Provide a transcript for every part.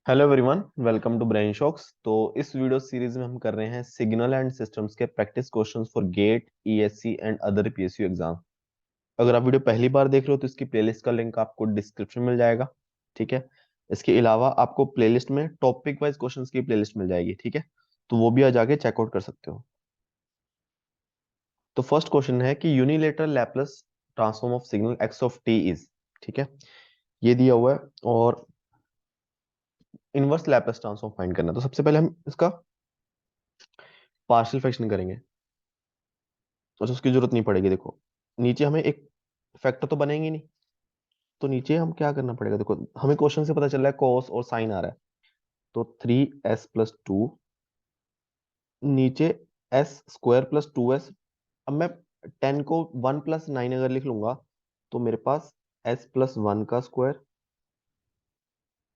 Hello everyone, welcome to brain shocks. तो इस video series में हम कर रहे हैं सिग्नल एंड सिस्टम्स के practice questions for GATE, ESC and other PSU exam. अगर आप वीडियो पहली बार देख रहे हो तो इसकी प्लेलिस्ट का लिंक आपको डिस्क्रिप्शन में मिल जाएगा। ठीक है। इसके अलावा आपको प्लेलिस्ट में टॉपिक वाइज क्वेश्चंस की प्लेलिस्ट मिल जाएगी। ठीक है, तो वो भी आ जाके चेकआउट कर सकते हो। तो फर्स्ट क्वेश्चन है कि unilateral Laplace transform of signal x of t is. ठीक है, ये दिया हुआ है और इनवर्स लैप्लास ट्रांसफॉर्म फाइंड करना है। तो सबसे पहले हम इसका पार्शियल फ्रैक्शन करेंगे। अच्छा, उसकी जरूरत नहीं पड़ेगी। देखो, नीचे हमें एक फैक्टर तो बनेंगे नहीं, तो नीचे हम क्या करना पड़ेगा। देखो, हमें क्वेश्चन से पता चल रहा है कॉस और साइन आ रहा है, तो 3s+2 नीचे एस स्क्वायर प्लस 2s। अब मैं 10 को 1+9 अगर लिख लूंगा तो मेरे पास s+1 का स्क्वायर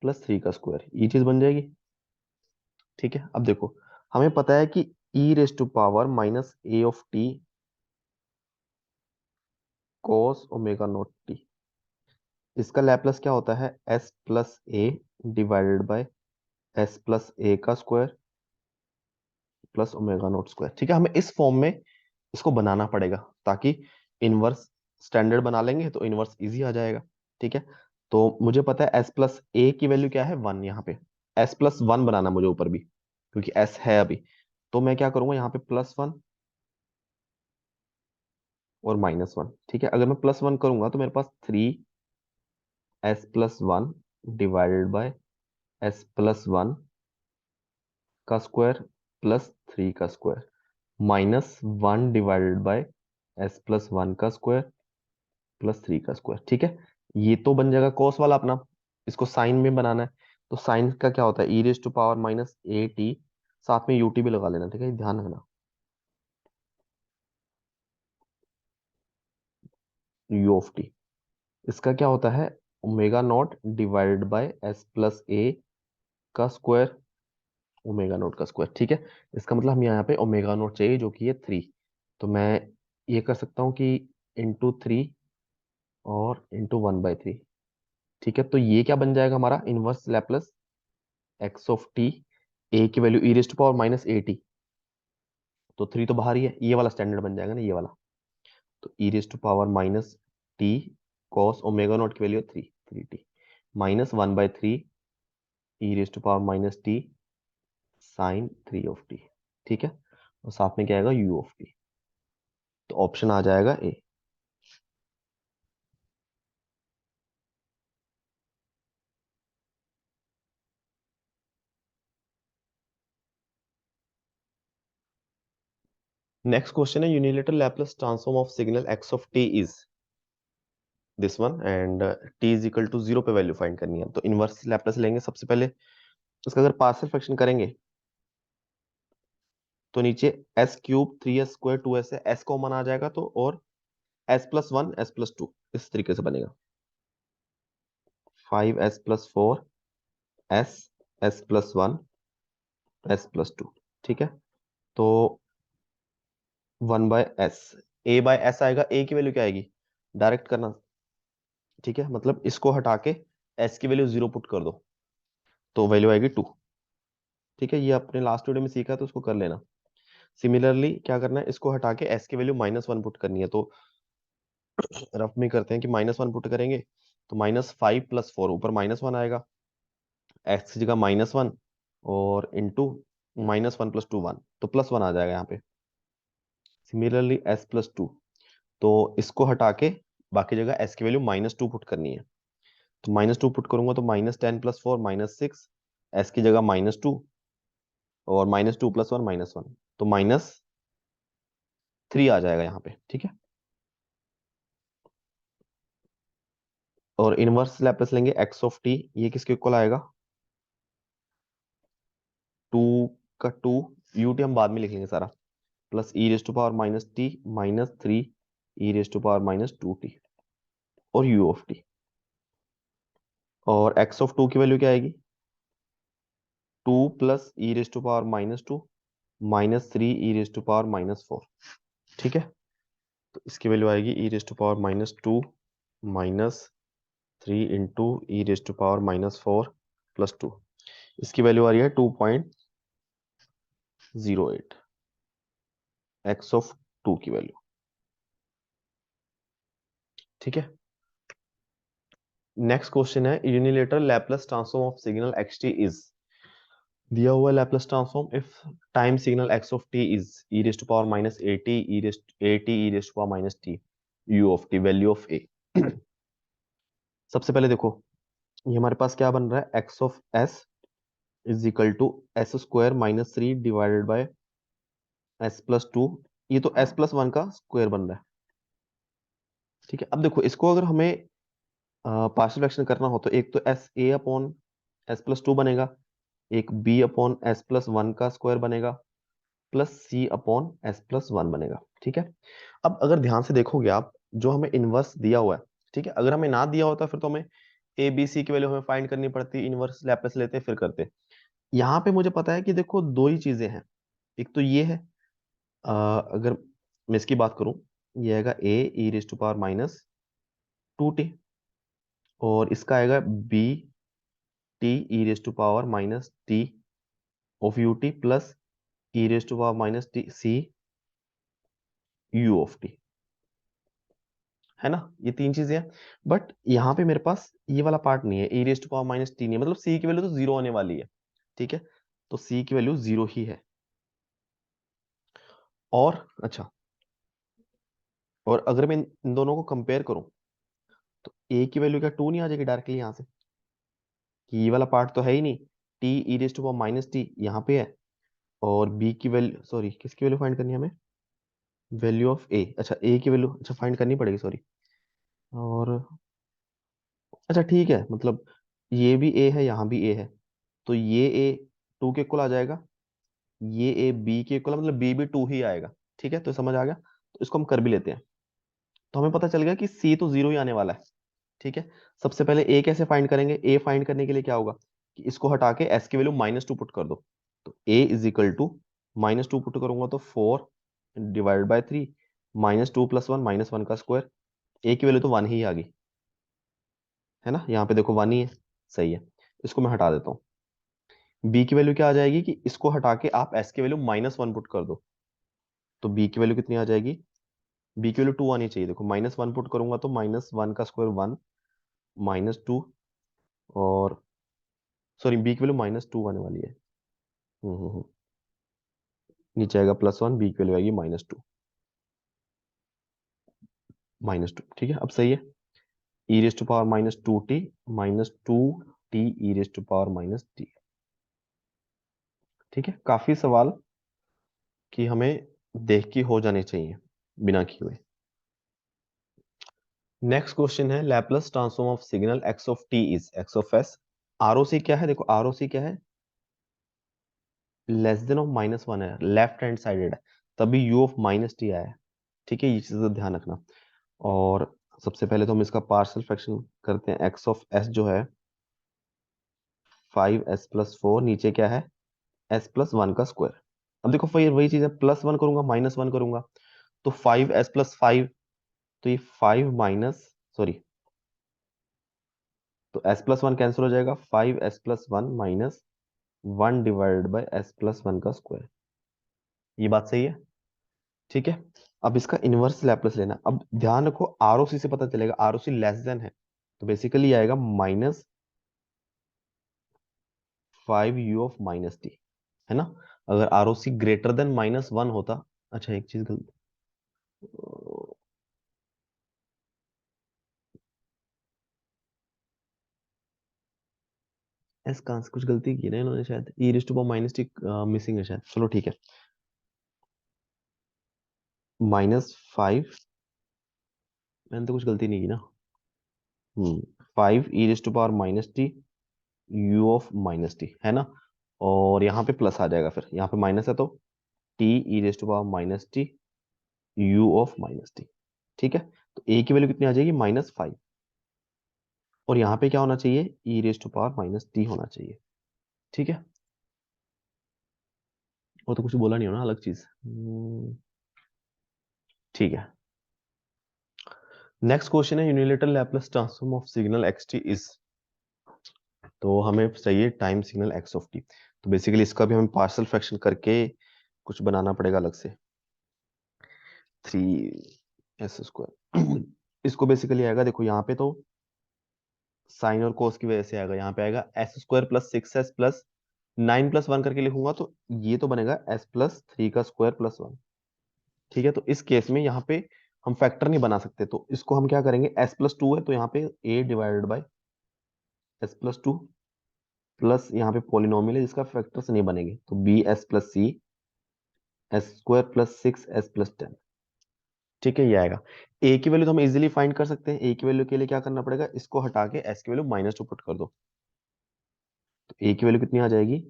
प्लस 3 का स्क्वायर, ये चीज बन जाएगी। ठीक है, अब देखो, हमें पता है कि e⁻⁻a cos ω0t, इसका लैप्लस क्या होता है, s+a/s+a का स्क्वायर प्लस ω0 स्क्वायर। ठीक है, हमें इस फॉर्म में इसको बनाना पड़ेगा ताकि इनवर्स स्टैंडर्ड बना लेंगे तो इनवर्स इजी आ जाएगा। ठीक है, तो मुझे पता है s+a की वैल्यू क्या है, 1। यहाँ पे s+1 बनाना मुझे ऊपर भी, क्योंकि s है अभी। तो मैं क्या करूंगा, यहाँ पे +1 और -1। ठीक है, अगर मैं +1 करूंगा तो मेरे पास 3s+1 डिवाइडेड बाय s+1 का स्क्वायर प्लस 3 का स्क्वायर -1 डिवाइडेड बाय s+1 का स्क्वायर प्लस 3 का स्क्वायर। ठीक है, ये तो बन जाएगा कॉस वाला अपना। इसको साइन में बनाना है, तो साइन का क्या होता है, e⁻−at, साथ में ut भी लगा लेना। ठीक है, ध्यान रखना, u ऑफ टी। इसका क्या होता है, ω0 डिवाइडेड बाय s+a का स्क्वायर, ω0 का स्क्वायर। ठीक है, इसका मतलब हम यहाँ पे ω0 चाहिए जो कि है 3। तो मैं ये कर सकता हूँ कि ×3 और ×1/3। ठीक है, तो ये क्या बन जाएगा हमारा inverse Laplace x of t. A की वैल्यू e⁻−at, तो 3 तो बाहर ही है, ये वाला स्टैंडर्ड बन जाएगा ना, ये वाला। तो e⁻−t cos ω0 की value 3t -1/3 e⁻−t sign 3 of T. ठीक है, और साथ में क्या आएगा, u ऑफ टी। तो ऑप्शन आ जाएगा ए। नेक्स्ट क्वेश्चन है unilateral Laplace transform of signal x of t is this one and t is equal to 0 पे वैल्यू फाइंड करनी है। तो इनवर्स लैप्लस लेंगे सबसे पहले। इसका अगर पार्शियल फ्रैक्शन करेंगे तो नीचे s³ 3s² 2s है, s कॉमन आ जाएगा तो, और s+1 s+2 इस तरीके से बनेगा। 5s+4 s s+1 s+2। ठीक है, तो 1/s, a/s आएगा। a की वैल्यू क्या आएगी, डायरेक्ट करना। ठीक है, मतलब इसको हटा के s की वैल्यू 0 पुट कर दो तो वैल्यू आएगी 2। ठीक है, ये आपने लास्ट वीडियो में सीखा तो उसको कर लेना। सिमिलरली क्या करना है, इसको हटा के s की वैल्यू -1 पुट करनी है। तो रफ में करते हैं कि -1 पुट करेंगे तो -5 + 4, ऊपर -1 आएगा, x की जगह -1 और इंटू -1 + 2 1, तो +1 आ जाएगा यहाँ पे। सिमिलरली s+2, तो इसको हटा के बाकी जगह s की वैल्यू -2 पुट करनी है। तो -2 पुट करूंगा तो -10 + 4 -6, s की जगह -2 और -2 + 1 -1, तो -3 आ जाएगा यहाँ पे। ठीक है, और इनवर्स लैप्लस लेंगे x ऑफ टी, ये किसके इक्वल आएगा, 2 का 2, ut हम बाद में लिख लेंगे सारा, प्लस e⁻−t -3 e⁻−2t और u ऑफ टी। और x ऑफ 2 की वैल्यू क्या आएगी, 2 + e⁻−2 -3 e⁻−4। ठीक है, तो इसकी वैल्यू आएगी e⁻−2 -3 × e⁻−4 + 2। इसकी वैल्यू आ रही है 2.08, एक्स ऑफ 2 की वैल्यू। ठीक है, नेक्स्ट क्वेश्चन है unilateral Laplace transform of signal x t is. दिया हुआ Laplace transform if time signal x of t is e raise to power minus a t e raise to power minus t u of t, value of a. सबसे पहले देखो, ये हमारे पास क्या बन रहा है, x of s is equal to s square minus 3 divided by s plus 2। ये तो एस प्लस 1 का स्क्वायर बन रहा है। ठीक है, अब देखो इसको अगर हमें पार्शियल फ्रैक्शन करना हो तो एक तो S A upon S plus 2 बनेगा, एक बी अपॉन एस प्लस 1 का स्क्वायर बनेगा, प्लस सी अपॉन एस प्लस 1 बनेगा। ठीक है, अब अगर ध्यान से देखोगे आप, जो हमें इनवर्स दिया हुआ है, ठीक है, अगर हमें ना दिया होता फिर तो हमें ए बी सी की वैल्यू हमें फाइंड करनी पड़ती, इनवर्स लैप्लेस लेते फिर करते। यहाँ पे मुझे पता है कि देखो दो ही चीजें हैं, एक तो ये है, अगर मैं इसकी बात करूं, ये आएगा a e raise to power minus 2t, और इसका आएगा b t e raise to power minus t of u t plus e raise to power minus t c u of t, है ना, ये तीन चीजें हैं। बट यहाँ पे मेरे पास ये वाला पार्ट नहीं है, e raise to power minus t नहीं है, मतलब सी की वैल्यू तो जीरो आने वाली है। ठीक है, तो सी की वैल्यू जीरो ही है। और अच्छा, और अगर मैं इन दोनों को कंपेयर करूं तो ए की वैल्यू क्या 2 नहीं आ जाएगी डायरेक्टली यहाँ से, कि ये वाला पार्ट तो है ही नहीं, t e raise to power minus t यहाँ पे है, और बी की वैल्यू, सॉरी किसकी वैल्यू फाइंड करनी है हमें, वैल्यू ऑफ ए, अच्छा ए की वैल्यू अच्छा फाइंड करनी पड़ेगी, सॉरी। और अच्छा ठीक है, मतलब ये भी ए है यहाँ भी ए है, तो ये ए 2 के इक्वल आ जाएगा, ये ए बी के इक्वल, मतलब बी भी 2 ही आएगा। ठीक है, तो समझ आ गया, तो इसको हम कर भी लेते हैं। तो हमें पता चल गया कि सी तो जीरो ही आने वाला है। ठीक है, सबसे पहले ए कैसे फाइंड करेंगे, ए फाइंड करने के लिए क्या होगा कि इसको हटा के एस की वैल्यू माइनस 2 पुट कर दो, तो a is equal to minus 2 put करूंगा तो 4 divide by 3, minus 2 plus 1 minus 1 का स्क्वायर, ए की वैल्यू तो 1 ही आ गई, है ना, यहाँ पे देखो 1 ही है, सही है, इसको मैं हटा देता हूँ। बी की वैल्यू क्या आ जाएगी कि इसको हटा के आप एस की वैल्यू माइनस 1 पुट कर दो, तो बी की वैल्यू कितनी आ जाएगी, बी की वैल्यू 2 आनी चाहिए, देखो माइनस 1 पुट करूंगा तो माइनस 1 का स्क्वायर 1, माइनस 2, और सॉरी बी की वैल्यू माइनस 2 आने वाली है। हम्म। नीचे आएगा प्लस 1, बी की वैल्यू आएगी माइनस 2, माइनस 2। ठीक है, अब सही है, e raise to power minus 2t, minus 2t e raise to power minus t. ठीक है, काफी सवाल कि हमें देख के हो जाने चाहिए बिना किए हुए। नेक्स्ट क्वेश्चन है Laplace transform of signal x of t is x of S. ROC क्या है, देखो आरओसी क्या है, लेस देन ऑफ माइनस 1 है, लेफ्ट हैंड साइडेड है, तभी यू ऑफ माइनस टी आया है। ठीक है, ये चीज का ध्यान रखना। और सबसे पहले तो हम इसका पार्शियल फ्रैक्शन करते हैं, एक्स ऑफ एस जो है 5s+4, नीचे क्या है s+1 का स्क्वायर। अब देखो फिर वही चीज है, प्लस 1 करूंगा माइनस 1 करूंगा तो 5s+5, तो ये 5 माइनस, सॉरी, तो s+1 कैंसिल हो जाएगा, 5s+1 minus 1 divided by s+1 का स्क्वायर। ये बात सही है। ठीक है, अब इसका इनवर्स लैप्लस लेना, अब ध्यान रखो आरओसी से पता चलेगा, आरओसी लेस देन है तो बेसिकली आएगा minus 5u of minus t, है ना। अगर आरओसी ग्रेटर देन -1 होता, अच्छा एक चीज गलत, एस कहां से कुछ गलती की ना इन्होंने, शायद e raise to power minus t missing है शायद, चलो ठीक है, -5, मैंने तो कुछ गलती नहीं की ना। 5 e raise to power minus t u of minus t, है ना, और यहाँ पे प्लस आ जाएगा, फिर यहाँ पे माइनस है तो t e raise to power minus t u of minus t. ठीक है, तो ए की वैल्यू कितनी आ जाएगी, -5, और यहाँ पे क्या होना चाहिए, e raise to power minus t होना चाहिए। ठीक है, वो तो कुछ बोला नहीं हो ना, अलग चीज। ठीक है, नेक्स्ट क्वेश्चन है unilateral Laplace transform of signal x t is. तो हमें चाहिए time signal x of T. तो बेसिकली इसका भी हमें पार्शियल फ्रैक्शन करके कुछ बनाना पड़ेगा अलग से। 3s²। इसको बेसिकली आएगा, देखो यहाँ पे तो साइन और कोस की वजह से आएगा, यहाँ पे आएगा s² plus 6s plus 9 plus 1 करके लिखूंगा तो ये तो बनेगा s प्लस 3 का स्क्वायर प्लस 1। ठीक है, तो इस केस में यहाँ पे हम फैक्टर नहीं बना सकते, तो इसको हम क्या करेंगे, s प्लस 2 है तो यहाँ पे a divided by s plus 2 plus यहाँ पे पॉलिनोमियल है जिसका फैक्टर से नहीं बनेंगे, तो b s plus c s² plus 6s plus 10। ठीक है, ये आएगा। a की वैल्यू तो हम इजीली फाइंड कर सकते हैं। a की वैल्यू के लिए क्या करना पड़ेगा, इसको हटा के s की वैल्यू -2 पुट कर दो, तो a की वैल्यू कितनी आ जाएगी,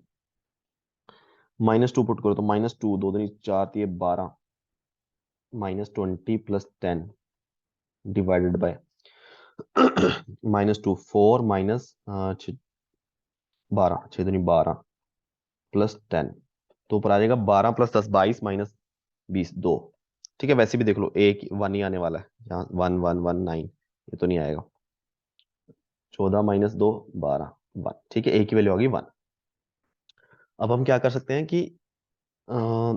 -2 पुट करो तो -2, 2 दूनी 4, 12, -20 प्लस 10 डिवाइडेड बाय -2, 4 माइनस 12, 6 दूनी 12 प्लस 10, तो ऊपर आ जाएगा 12 प्लस 10 22 माइनस 20 2। ठीक है, वैसे भी देख लो एक 1 ही आने वाला है यहाँ, 1 1 1 9, ये तो नहीं आएगा। 14 माइनस 2 12 1। ठीक है, a की वैल्यू आ गई 1। अब हम क्या कर सकते हैं कि अ,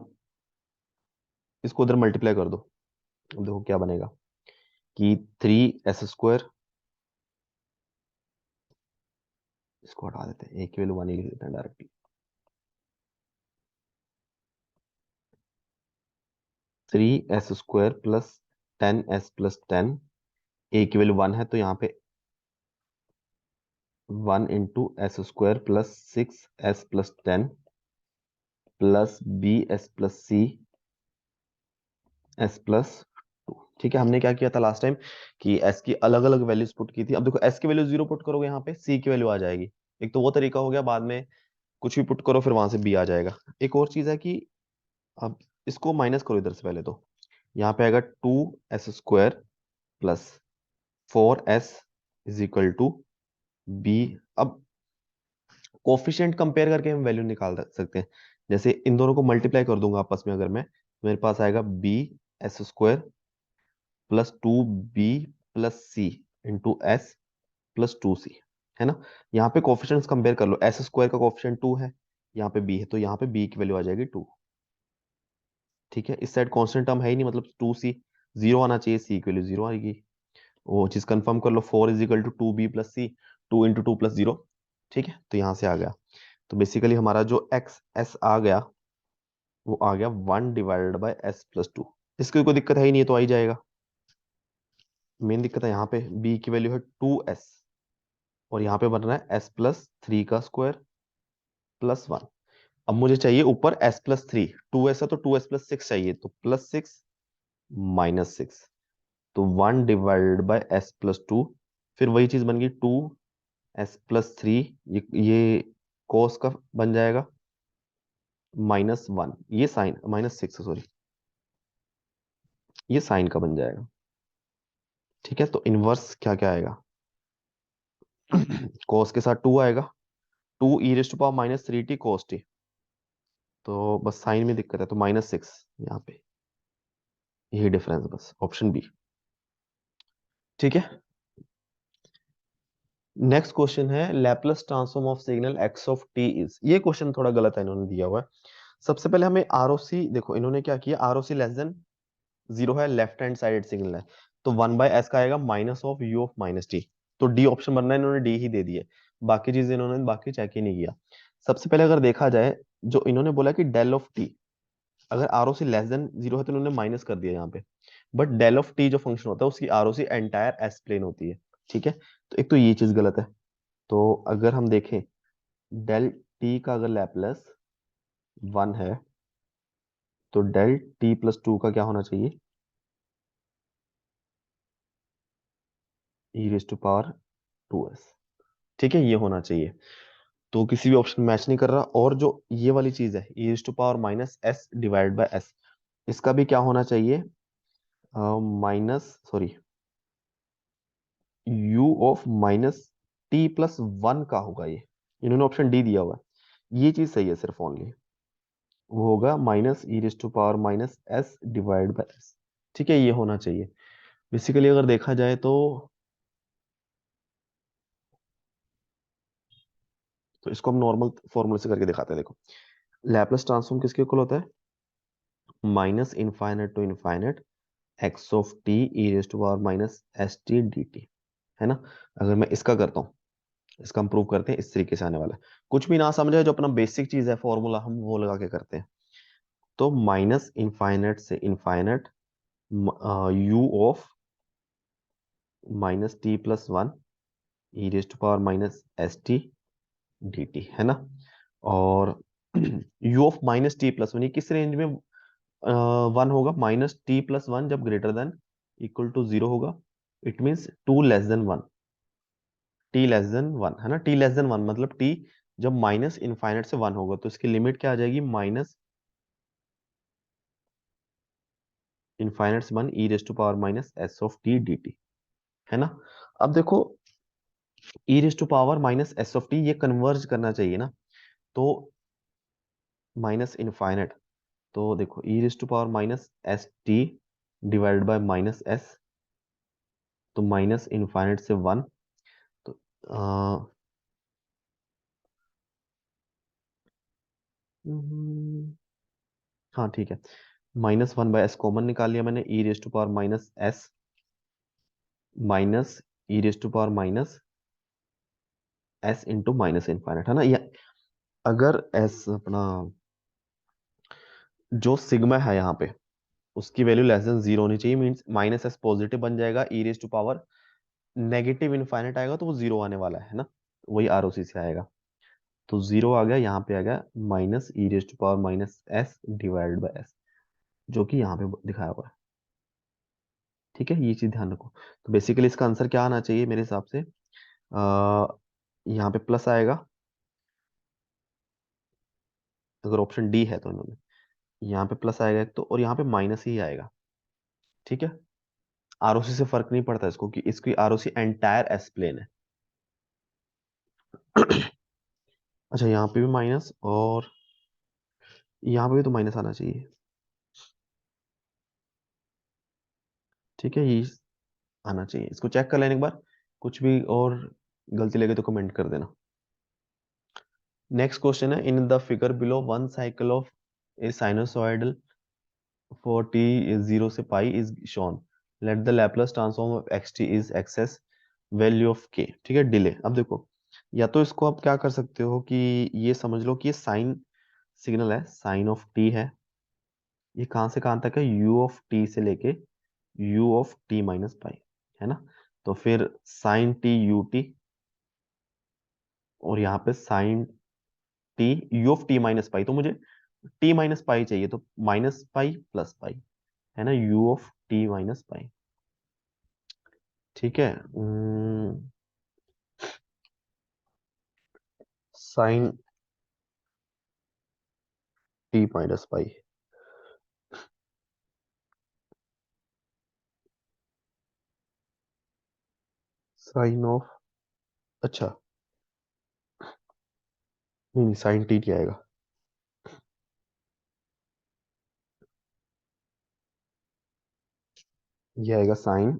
इसको उधर मल्टीप्लाई कर दो। अब देखो क्या बनेगा कि 3s², इसको हटा देते हैं, a की वैल्यू 1 ही लिख देते हैं directly. 3s² plus 10s plus 10, a की वैल्यू 1 है तो यहाँ पे 1 into s² plus 6s plus 10 plus bs plus c s plus 2। ठीक है, हमने क्या किया था लास्ट टाइम कि s की अलग अलग वैल्यूज पुट की थी। अब देखो s की वैल्यू 0 पुट करोगे यहाँ पे c की वैल्यू आ जाएगी। एक तो वो तरीका हो गया, बाद में कुछ भी पुट करो फिर वहां से b आ जाएगा। एक और चीज है कि अब इसको माइनस करो इधर से पहले, तो यहाँ पे आएगा 2s² plus 4s is equal to b। अब कोफिशिएंट कंपेयर करके हम वैल्यू निकाल सकते हैं। जैसे इन दोनों को मल्टीप्लाई कर दूंगा आपस में, अगर मैं, मेरे पास आएगा b s² plus 2b plus c into s plus 2c, है ना। यहाँ पे कोफिशिएंट्स कंपेयर कर लो, s² का कोफिशिएंट 2 है, यहाँ पे b है, तो यहाँ पे b की वैल्यू आ जाएगी 2। ठीक है, इस साइड कांस्टेंट टर्म है ही नहीं, मतलब 2c 0 आना चाहिए, c की वैल्यू 0 आएगी। वो चीज कंफर्म कर लो, 4 is equal to 2b plus C, 2 into 2 plus 0। ठीक है, तो यहाँ से आ गया। तो बेसिकली हमारा जो एक्स एस आ गया वो आ गया 1 डिवाइडेड बाय s प्लस 2। इसकी कोई दिक्कत है ही नहीं, तो आ ही जाएगा। मेन दिक्कत है यहाँ पे, b की वैल्यू है 2s और यहाँ पे बन रहा है s प्लस 3 का स्क्वायर प्लस 1। अब मुझे चाहिए ऊपर s प्लस 3, 2s है तो 2s प्लस 6 चाहिए, तो प्लस 6 माइनस 6, तो 1 डिवाइडेड बाय s प्लस 2। फिर वही चीज बन गई 2s प्लस 3, ये cos का बन जाएगा -1, ये साइन -6, सॉरी, ये साइन का बन जाएगा। ठीक है, तो इनवर्स क्या क्या आएगा, cos के साथ 2 आएगा, 2 e raise to power -3t cos t, तो बस साइन में दिक्कत है तो -6 यहाँ पे, यही डिफरेंस, बस ऑप्शन बी। ठीक है, नेक्स्ट क्वेश्चन है Laplace transform of signal x of t is. ये क्वेश्चन थोड़ा गलत है, इन्होंने दिया हुआ है। सबसे पहले हमें आरओसी देखो, इन्होंने क्या किया, आरओसी लेस देन 0 है, लेफ्ट हैंड साइड सिग्नल है, तो 1/s का आएगा minus of u of minus T, तो डी ऑप्शन बनना है, इन्होंने डी ही दे दिए, बाकी चीजें इन्होंने बाकी चेक ही नहीं किया। सबसे पहले अगर देखा जाए, जो इन्होंने बोला कि डेल ऑफ टी, अगर आरओसी लेस देन 0 है तो इन्होंने माइनस कर दिया यहाँ पे, बट डेल ऑफ टी जो फंक्शन होता है उसकी आरओसी एंटायर एस प्लेन होती है। ठीक है, तो एक तो ये चीज गलत है। तो अगर हम देखें, डेल टी का अगर लैपलेस 1 है तो डेल टी प्लस 2 का क्या होना चाहिए, ई रेस टू पावर 2s। ठीक है, ये होना चाहिए, तो किसी भी ऑप्शन मैच नहीं कर रहा। और जो ये वाली चीज है e raise to power -s divide by s, इसका भी क्या होना चाहिए, minus, sorry, u of -t+1 का होगा ये, इन्होंने ऑप्शन डी दिया हुआ है, ये चीज सही है सिर्फ ओनली, वो होगा -e⁻⁻s डिवाइड बाय s। ठीक है, ये होना चाहिए। बेसिकली अगर देखा जाए तो तो इसको हम नॉर्मल फॉर्मूले से करके दिखाते हैं। देखो, लैपलेस ट्रांसफॉर्म किसके इक्वल होता है? Minus infinite to infinite x of t e raise to power minus s t d t, है ना। अगर मैं इसका करता हूँ, इसका हम प्रूव करते हैं, इस तरीके से आने वाला है। कुछ भी ना समझे, जो अपना बेसिक चीज है फॉर्मूला, हम वो लगा के करते हैं। तो माइनस इनफाइनाइट से infinite u of minus t plus one e raise to power minus s t d t, है ना। और u of minus t plus one, ये किस रेंज में वन होगा? माइनस टी प्लस वन जब greater than equal to zero होगा, it means to less than one, t less than one, है ना। टी लेस देन वन मतलब t जब माइनस इनफाइनाइट से वन होगा, तो इसकी लिमिट क्या आ जाएगी? माइनस इनफाइनाइट से one e raise to power minus s of t d t, है ना। अब देखो, e raise to power minus s of t ये कन्वर्ज करना चाहिए ना, तो माइनस इनफाइनाइट, तो देखो e raise to power minus s t divided by minus s, तो माइनस इनफाइनाइट से वन, तो हम्म, हाँ ठीक है, minus one by S common निकाल लिया मैंने, e raise to power minus s minus e raise to power minus s into minus infinite, है ना। या अगर एस अपना जो सिग्मा है यहाँ पे, उसकी वैल्यू लेस देन जीरो होनी चाहिए, मींस माइनस एस पॉजिटिव बन जाएगा, e raise to power negative infinite आएगा तो वो जीरो आने वाला है ना, वही आरओसी से आएगा। तो जीरो आ गया, यहाँ पे आ गया minus e raise to power minus s divided by s, जो कि यहाँ पे दिखाया हुआ है। ठीक है, ये चीज ध्यान रखो। तो बेसिकली इसका आंसर क्या आना चाहिए मेरे हिसाब से? यहाँ पे प्लस आएगा, अगर ऑप्शन डी है तो इन्होंने, यहाँ पे प्लस आएगा एक तो, और यहाँ पे माइनस ही आएगा। ठीक है, आरओसी से फर्क नहीं पड़ता इसको, कि इसकी आरओसी एंटायर एस प्लेन है। अच्छा, यहाँ पे भी माइनस, और यहाँ पे भी तो माइनस आना चाहिए। ठीक है, ये आना चाहिए, इसको चेक कर लेने एक बार, कुछ भी और गलती लगे तो कमेंट कर देना। नेक्स्ट क्वेश्चन है, in the figure below one cycle of a sinusoidal for t is zero से pi is shown, let the Laplace transform of x t is x s value of k. ठीक है, delay. अब देखो, या तो इसको आप क्या कर सकते हो कि ये समझ लो कि ये साइन सिग्नल है, साइन ऑफ टी है, ये कहां से कहां तक है? यू ऑफ टी से लेके यू ऑफ टी माइनस पाई, है ना। तो फिर साइन टी यू टी, और यहाँ पे sine t u of t minus pi, तो मुझे टी माइनस पाई चाहिए, तो माइनस पाई प्लस पाई, है ना, u of t minus pi. ठीक है, sine t minus pi, sine of, अच्छा नहीं, साइन टी आएगा, ये आएगा साइन,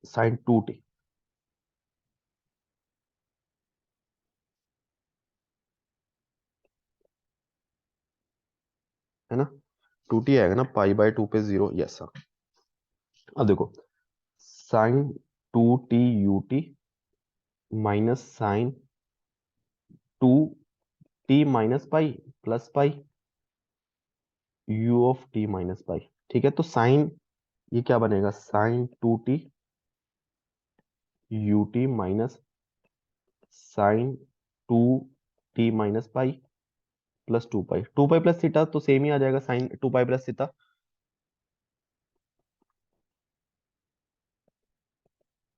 साइन टू टी, है ना। टू टी आएगा ना, पाई बाय टू पे जीरो, यस सर। अब देखो, sign to T U T minus sign to T minus pi plus pi you of t minus pi. ठीक है, तो साइन, ये क्या बनेगा? Sign to T U T minus sign to T minus pi plus two pi plus theta तो same ही आ जाएगा, sign to pi plus theta,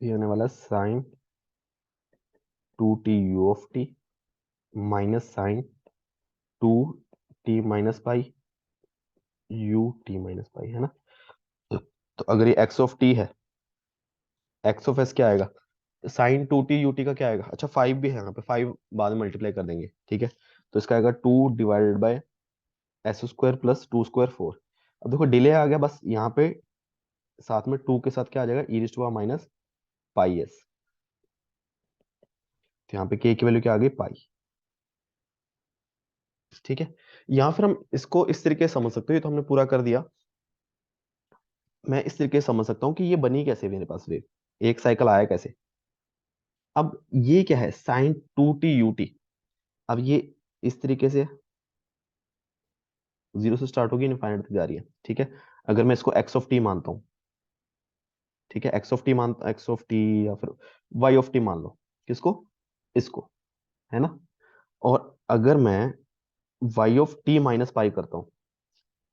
ये आने वाला sign to T u of t minus sign to T minus pi U T minus पाई, है ना। तो अगर ये एक्स ऑफ टी है, एक्स ऑफ एस क्या आएगा? Sign to T U T का क्या आएगा? अच्छा, फाइव भी है यहाँ पे, फाइव बाद में मल्टीप्लाई कर देंगे, ठीक है। तो इसका आएगा two divided by S square plus two square four. अब देखो, डिले आ गया, बस यहाँ पे साथ में टू के साथ क्या आ जाएगा? E to power minus pi s, तो यहाँ पे के की वैल्यू क्या आ गई, पाई। ठीक है, या फिर हम इसको इस तरीके से समझ सकते हो, ये तो हमने पूरा कर दिया। मैं इस तरीके से समझ सकता हूँ कि ये बनी कैसे मेरे पास वेव, एक साइकिल आया कैसे। अब ये क्या है, साइन 2t ut। अब ये इस तरीके से जीरो से स्टार्ट होगी, इनफाइनाइट तक जा रही है। ठीक है, अगर मैं इसको एक्स ऑफ टी मानता हूँ, ठीक है, एक्स ऑफ टी या फिर वाई ऑफ टी मान लो, किसको, इसको, है ना। और अगर मैं y of t minus pi करता हूँ,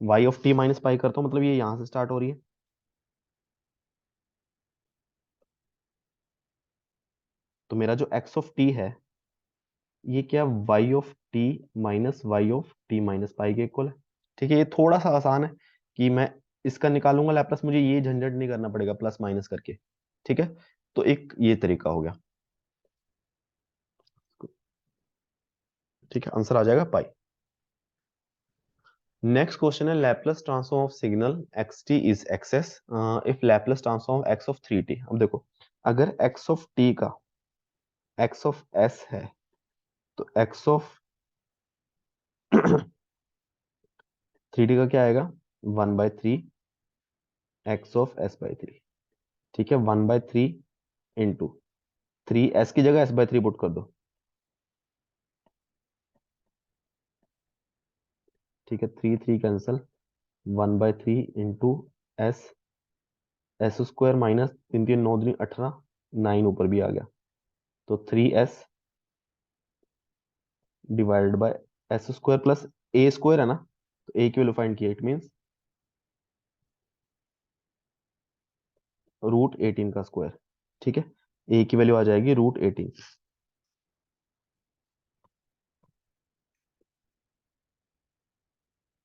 y of t minus pi करता हूँ, मतलब ये यहां से स्टार्ट हो रही है। तो मेरा जो एक्स ऑफ टी है, ये क्या, y of t minus y of t minus pi के इक्वल है। ठीक है, ये थोड़ा सा आसान है कि मैं इसका निकालूंगा लैप्लास, मुझे ये झंझट नहीं करना पड़ेगा प्लस माइनस करके। ठीक है, तो एक ये तरीका हो गया। ठीक है, आंसर आ जाएगा पाई। नेक्स्ट क्वेश्चन है, Laplace transform of signal x t is excess if Laplace transform x of three t. अब देखो, अगर एक्स ऑफ टी का एक्स ऑफ एस है, तो एक्स ऑफ थ्री टी का क्या आएगा, 1/3 x of S by three. ठीक है, 1/3 इंटू थ्री, एस की जगह s/3 पुट कर दो। ठीक है, three three cancel, 1/3 into S, S square minus तीन तीन नौ दूनी 18, 9 ऊपर भी आ गया, तो 3s divided by S square plus A square है ना, तो ए की वैल्यू फाइंड किया, इट मींस √18 का स्क्वायर। ठीक है, ए की वैल्यू आ जाएगी √18,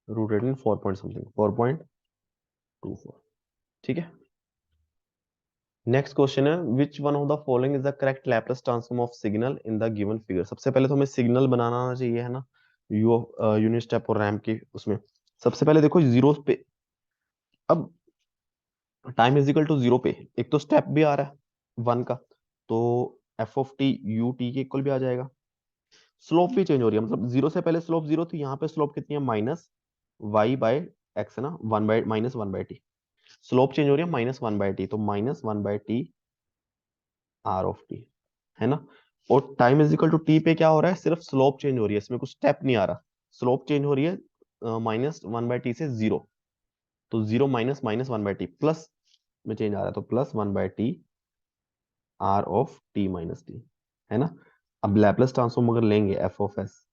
√18 4 पॉइंट समथिंग, 4.24। ठीक है, नेक्स्ट क्वेश्चन है, which one of the following is the correct Laplace transform of signal in the given figure. सबसे पहले तो हमें सिग्नल बनाना आना चाहिए, है ना, यूनिट स्टेप और रैम्प की उसमें। सबसे पहले देखो जीरो पे, अब time is equal to zero पे एक तो स्टेप भी आ रहा है वन का, तो F of T U T के इक्वल भी आ जाएगा। स्लोप भी चेंज हो रही है, मतलब जीरो से पहले स्लोप जीरो थी, यहाँ पे स्लोप कितनी है, माइनस वाई बाय एक्स, है ना, one by minus one bye T. Slope change हो रही है -1/t, तो -1/t आर ऑफ टी, है ना। और time is equal to t पे क्या हो रहा है, सिर्फ स्लोप चेंज हो रही है, इसमें कुछ स्टेप नहीं आ रहा। स्लोप चेंज हो रही है -1/t से जीरो, तो zero minus minus one by t plus में चेंज आ रहा है, तो +1/t r of t minus t, है ना। अब लैप्लास ट्रांसफॉर्म अगर लेंगे एफ ऑफ एस,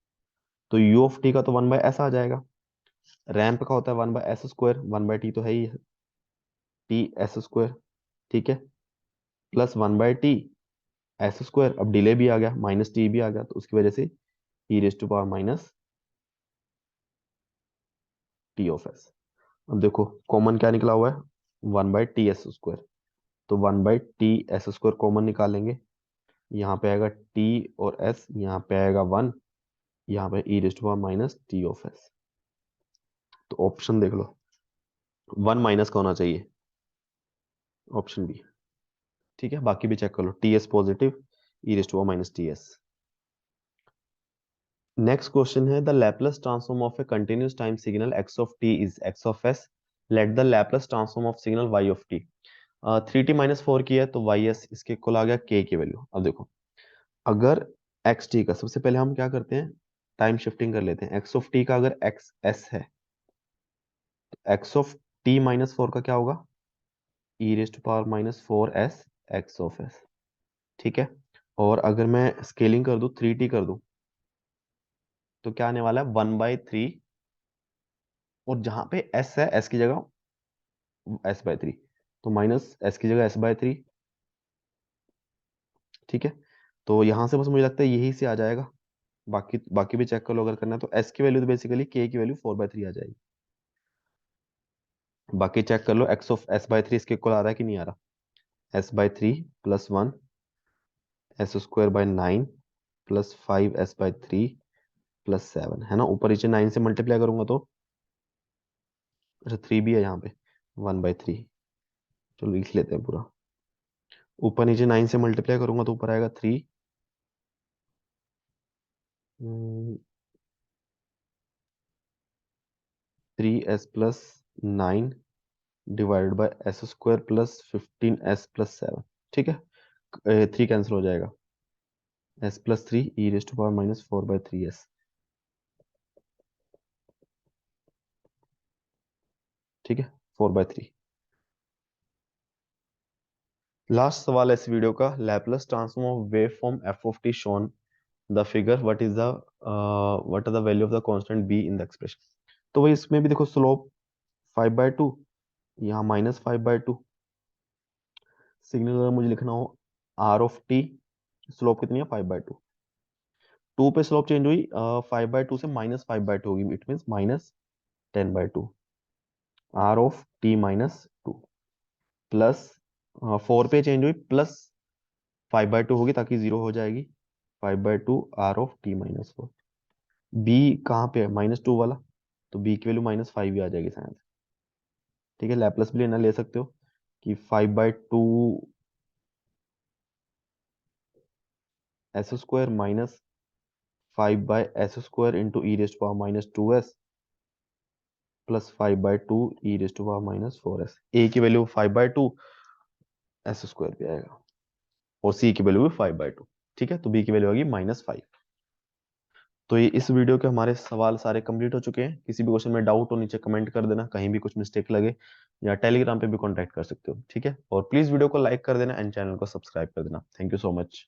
तो यू ऑफ टी का तो 1/s आ जाएगा। रैंप का होता है 1/s², 1/t तो है ही, टी एस स्क्वायर। ठीक है, प्लस 1/t एस स्क्वायर, अब डिले भी आ गया, माइनस टी भी आ गया, तो उसकी वजह से e raise to power minus t of s. अब देखो कॉमन क्या निकला हुआ है, 1/t s², तो 1/t s² कॉमन निकालेंगे, यहाँ पे आएगा t और s, यहाँ पे आएगा 1, यहाँ पे e raise to power minus t of s. तो ऑप्शन देख लो, 1 माइनस का होना चाहिए, ऑप्शन बी। ठीक है, बाकी भी चेक कर लो, t s positive, e raise to power minus t s. Next question है, the Laplace transform of a continuous time signal x of t is x of s, let the Laplace transform of signal y of t. 3t-4 की है, तो y s इसके equal आ गया के की value. अब देखो, अगर एक्स टी का, सबसे पहले हम क्या करते हैं, टाइम शिफ्टिंग कर लेते हैं। एक्स ऑफ टी का अगर एक्स एस है, तो एक्स ऑफ t-4 का क्या होगा, e raise to power -4s x of s. ठीक है, और अगर मैं स्केलिंग कर दूं, 3t कर दूं, तो क्या आने वाला है, 1/3, और जहां पे s है, s की जगह s/3, तो माइनस s की जगह s/3। ठीक है, तो यहां से बस मुझे लगता है यही से आ जाएगा, बाकी बाकी भी चेक कर लो अगर करना है, तो s की वैल्यू तो बेसिकली k की वैल्यू 4/3 आ जाएगी। बाकी चेक कर लो, x ऑफ s/3 इसके इक्वल आ रहा है कि नहीं आ रहा, s/3 +1 s² / 9 +5s/3 +7, है ना। ऊपर नीचे 9 से मल्टीप्लाई करूंगा तो, अच्छा 3 भी है यहाँ पे, 1/3, चलो लिख लेते हैं पूरा। ऊपर नीचे 9 से मल्टीप्लाई करूंगा तो ऊपर आएगा 3, 3s+9 divided by s² plus 15s+7। ठीक है, 3 कैंसिल हो जाएगा, s+3 e⁻⁻⁴/3s। ठीक है, 4/3। लास्ट सवाल है इस वीडियो का, Laplace transform of wave form f of t shown the figure, what are the value of the constant b in the expression. तो भाई इसमें भी देखो स्लोप 5/2, यहाँ -5/2। सिग्नल अगर मुझे लिखना हो आर ऑफ टी, स्लोप कितनी है 5/2। 2 पे स्लोप चेंज हुई, 5/2 से -5/2 होगी, it mean -10/2। R of t -2 plus 4 पे चेंज हुई, +5/2 होगी ताकि 0 हो जाएगी, 5/2 आर ऑफ टी -4। बी कहाँ पे है, -2 वाला, तो बी की वैल्यू -5 ही आ जाएगी शायद। ठीक है, लैपलेस भी लेना ले सकते हो कि 5/2 s² minus 5/s² into e⁻⁻2s plus 5/2 e⁻⁻4s। ए की वैल्यू 5/2 s² पे आएगा, और सी की वैल्यू भी 5/2। ठीक है, तो बी की वैल्यू आएगी -5। तो ये इस वीडियो के हमारे सवाल सारे कंप्लीट हो चुके हैं। किसी भी क्वेश्चन में डाउट हो नीचे कमेंट कर देना, कहीं भी कुछ मिस्टेक लगे, या टेलीग्राम पे भी कांटेक्ट कर सकते हो। ठीक है, और प्लीज वीडियो को लाइक कर देना एंड चैनल को सब्सक्राइब कर देना। Thank you so much.